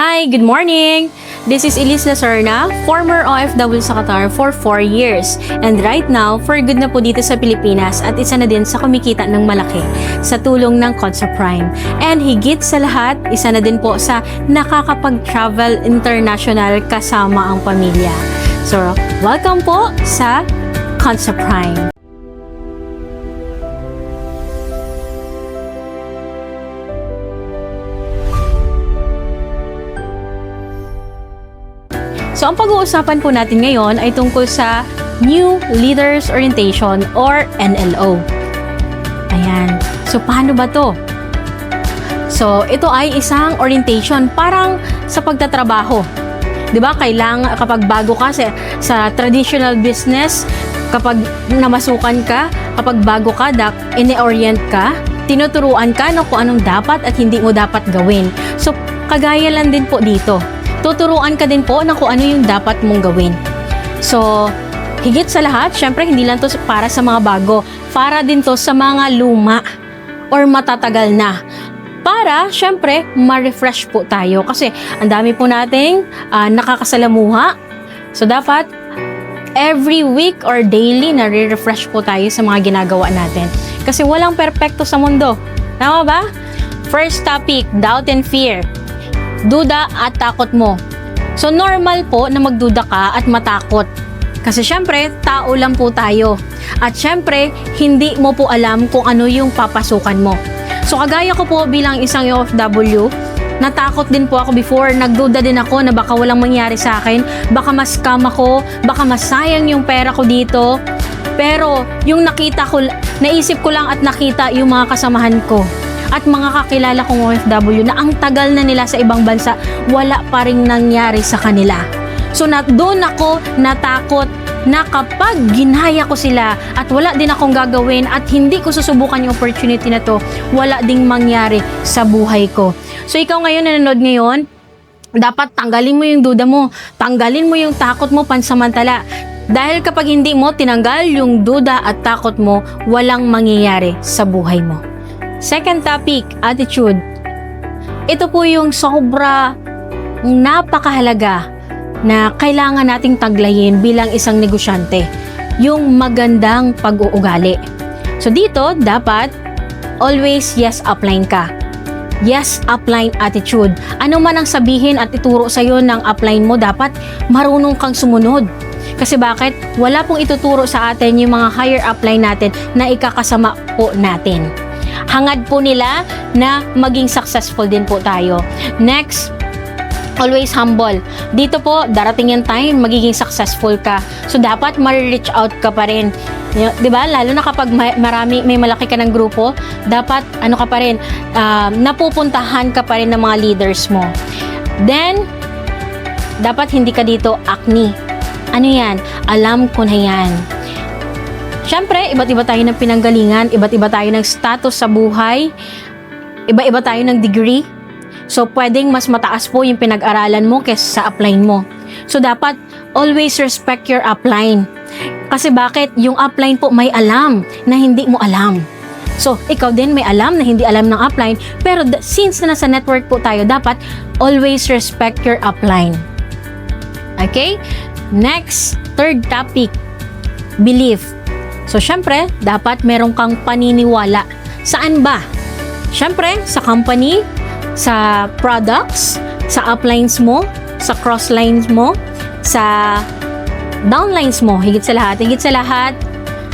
Hi, good morning! This is Elise Lacerna, former OFW sa Qatar for 4 years. And right now, for good na po dito sa Pilipinas at isa na din sa kumikita ng malaki sa tulong ng Consa Prime. And higit sa lahat, isa na din po sa nakakapag-travel international kasama ang pamilya. So, welcome po sa Consa Prime. So, ang pag-uusapan po natin ngayon ay tungkol sa New Leaders Orientation or NLO. Ayan. So, paano ba to? So, ito ay isang orientation parang sa pagtatrabaho. 'Di ba? Kailangan kapag bago ka sa traditional business, kapag namasukan ka, kapag bago ka, ini-orient ka, tinuturuan ka kung anong dapat at hindi mo dapat gawin. So, kagaya lang din po dito. Tuturuan ka din po na kung ano yung dapat mong gawin. So, higit sa lahat, syempre hindi lang to para sa mga bago. Para din to sa mga luma or matatagal na. Para, syempre, ma-refresh po tayo. Kasi, ang dami po nating nakakasalamuha. So, dapat, every week or daily, na-refresh po tayo sa mga ginagawa natin. Kasi walang perpekto sa mundo. Tama ba? First topic, doubt and fear. Duda at takot mo. So, normal po na magduda ka at matakot. Kasi syempre, tao lang po tayo. At syempre, hindi mo po alam kung ano yung papasukan mo. So, kagaya ko po bilang isang OFW, natakot din po ako before. Nagduda din ako na baka walang mangyari sa akin. Baka ma-scam ako. Baka masayang yung pera ko dito. Pero, yung naisip ko lang at nakita yung mga kasamahan ko. At mga kakilala kong OFW na ang tagal na nila sa ibang bansa, wala pa ring nangyari sa kanila. So, doon ako natakot na kapag ginaya ko sila at wala din akong gagawin at hindi ko susubukan yung opportunity na to, wala ding mangyari sa buhay ko. So, ikaw ngayon, nanonood ngayon, dapat tanggalin mo yung duda mo, tanggalin mo yung takot mo pansamantala. Dahil kapag hindi mo tinanggal yung duda at takot mo, walang mangyayari sa buhay mo. Second topic, attitude. Ito po yung sobra napakahalaga na kailangan nating taglayin bilang isang negosyante. Yung magandang pag-uugali. So dito, dapat always yes upline ka. Yes upline attitude. Ano man ang sabihin at ituro sa'yo ng upline mo, dapat marunong kang sumunod. Kasi bakit? Wala pong ituturo sa atin yung mga higher upline natin na ikakasama po natin. Hangad po nila na maging successful din po tayo. Next, always humble. Dito po, darating yung time, magiging successful ka. So, dapat ma-reach out ka pa rin. Diba? Lalo na kapag may malaki ka ng grupo, dapat, ka pa rin, napupuntahan ka pa rin ng mga leaders mo. Then, dapat hindi ka dito acne. Ano yan? Alam ko na yan. Siyempre, iba't iba tayo ng pinanggalingan, iba't iba tayo ng status sa buhay, iba-iba tayo ng degree. So, pwedeng mas mataas po yung pinag-aralan mo kaysa sa upline mo. So, dapat always respect your upline. Kasi bakit? Yung upline po may alam na hindi mo alam. So, ikaw din may alam na hindi alam ng upline. Pero since na nasa network po tayo, dapat always respect your upline. Okay? Next, third topic, belief. So, syempre, dapat meron kang paniniwala. Saan ba? Syempre, sa company, sa products, sa uplines mo, sa crosslines mo, sa downlines mo, higit sa lahat,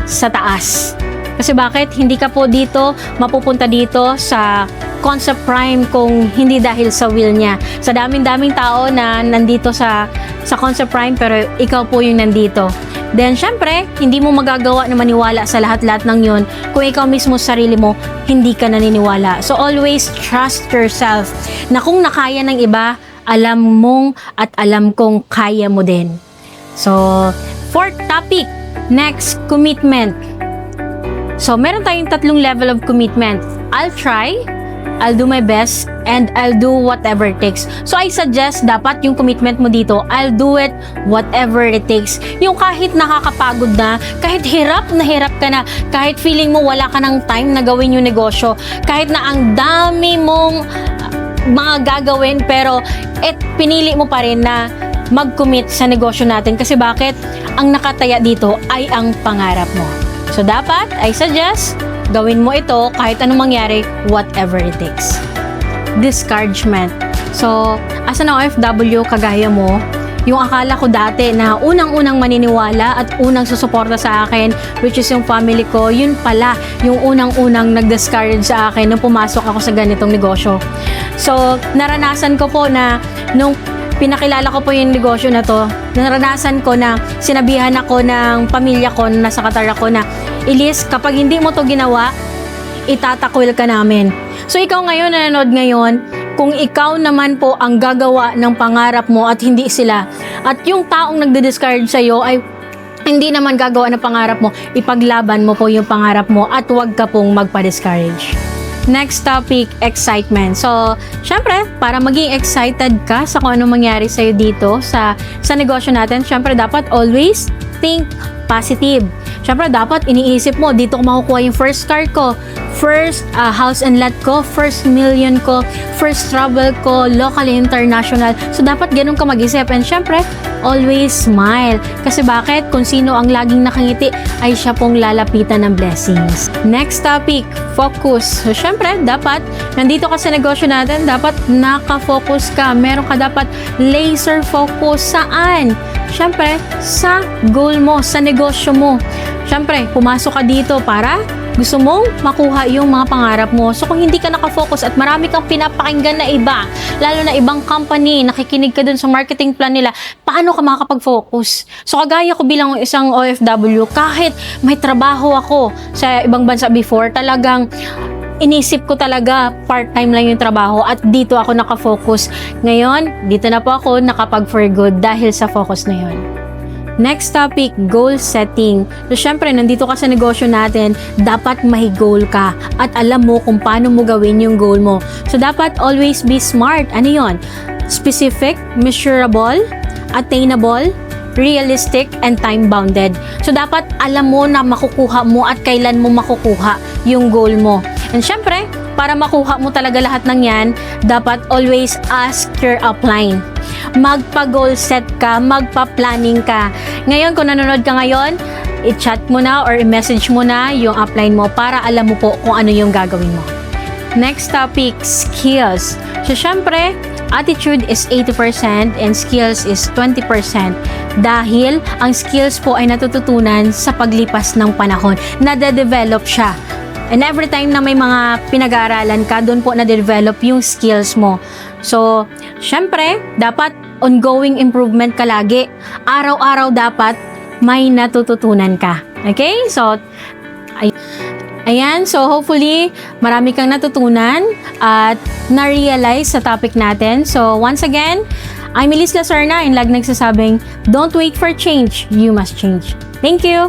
sa taas. Kasi bakit? Hindi ka po dito, mapupunta dito sa Consa Prime kung hindi dahil sa will niya. Sa daming-daming tao na nandito sa Consa Prime, pero ikaw po yung nandito. Then, syempre, hindi mo magagawa na maniwala sa lahat-lahat ng yun kung ikaw mismo sa sarili mo, hindi ka naniniwala. So, always trust yourself na kung nakaya ng iba, alam mong at alam kong kaya mo din. So, fourth topic, next, commitment. So, meron tayong 3 level of commitment. I'll try, I'll do my best, and I'll do whatever it takes. So, I suggest dapat yung commitment mo dito, I'll do it whatever it takes. Yung kahit nakakapagod na, kahit hirap ka na, kahit feeling mo wala ka ng time na gawin yung negosyo, kahit na ang dami mong mga gagawin, pero pinili mo pa rin na mag-commit sa negosyo natin. Kasi bakit? Ang nakataya dito ay ang pangarap mo. So dapat, I suggest, gawin mo ito kahit anong mangyari, whatever it takes. Discouragement. So, as an OFW, kagaya mo, yung akala ko dati na unang-unang maniniwala at unang susuporta sa akin, which is yung family ko, yun pala yung unang-unang nag-discourage sa akin nung pumasok ako sa ganitong negosyo. So, naranasan ko po na nung pinakilala ko po yung negosyo na to, naranasan ko na sinabihan ako ng pamilya ko na nasa Qatar ako na, Elise, kapag hindi mo to ginawa, itatakwil ka namin. So ikaw ngayon, nanonood ngayon, kung ikaw naman po ang gagawa ng pangarap mo at hindi sila, at yung taong nagdi-discourage sa'yo ay hindi naman gagawa ng pangarap mo, ipaglaban mo po yung pangarap mo at huwag ka pong magpa-discourage. Next topic, excitement. So, syempre, para maging excited ka sa kung anong mangyari sa'yo dito sa negosyo natin, syempre, dapat always think positive. Syempre, dapat iniisip mo, dito ko makukuha yung first car ko, first house and lot ko, first million ko, first travel ko, locally, international. So, dapat ganun ka mag-isip. And syempre, always smile. Kasi bakit? Kung sino ang laging nakangiti, ay siya pong lalapitan ng blessings. Next topic, focus. So, syempre, dapat, nandito ka sa negosyo natin, dapat nakafocus ka. Meron ka dapat laser focus. Saan? Syempre, sa goal mo, sa negosyo mo. Syempre, pumasok ka dito para gusto mong makuha yung mga pangarap mo. So, kung hindi ka nakafocus at marami kang pinapakinggan na iba, lalo na ibang company, nakikinig ka dun sa marketing plan nila, paano ka makakapag-focus? So, kagaya ko bilang isang OFW, kahit may trabaho ako sa ibang bansa before, talagang inisip ko talaga part-time lang yung trabaho at dito ako nakafocus. Ngayon, dito na po ako nakapag-for good dahil sa focus na yun. Next topic, goal setting. So, syempre, nandito ka sa negosyo natin, dapat may goal ka at alam mo kung paano mo gawin yung goal mo. So, dapat always be smart. Ano yun? Specific, measurable, attainable, realistic, and time-bounded. So, dapat alam mo na makukuha mo at kailan mo makukuha yung goal mo. And syempre, para makuha mo talaga lahat ng yan, dapat always ask your upline. Magpa-goal set ka, magpa-planning ka. Ngayon, kung nanonood ka ngayon, i-chat mo na or i-message mo na yung upline mo para alam mo po kung ano yung gagawin mo. Next topic, skills. So, syempre, attitude is 80% and skills is 20%. Dahil ang skills po ay natututunan sa paglipas ng panahon. Nade-develop siya. And every time na may mga pinag-aaralan ka, doon po na-develop yung skills mo. So, syempre, dapat ongoing improvement ka lagi. Araw-araw dapat may natututunan ka. Okay? So, ayan. So, hopefully, marami kang natutunan at na-realize sa topic natin. So, once again, I'm Elise Lacerna and lagi nagsasabing, don't wait for change, you must change. Thank you!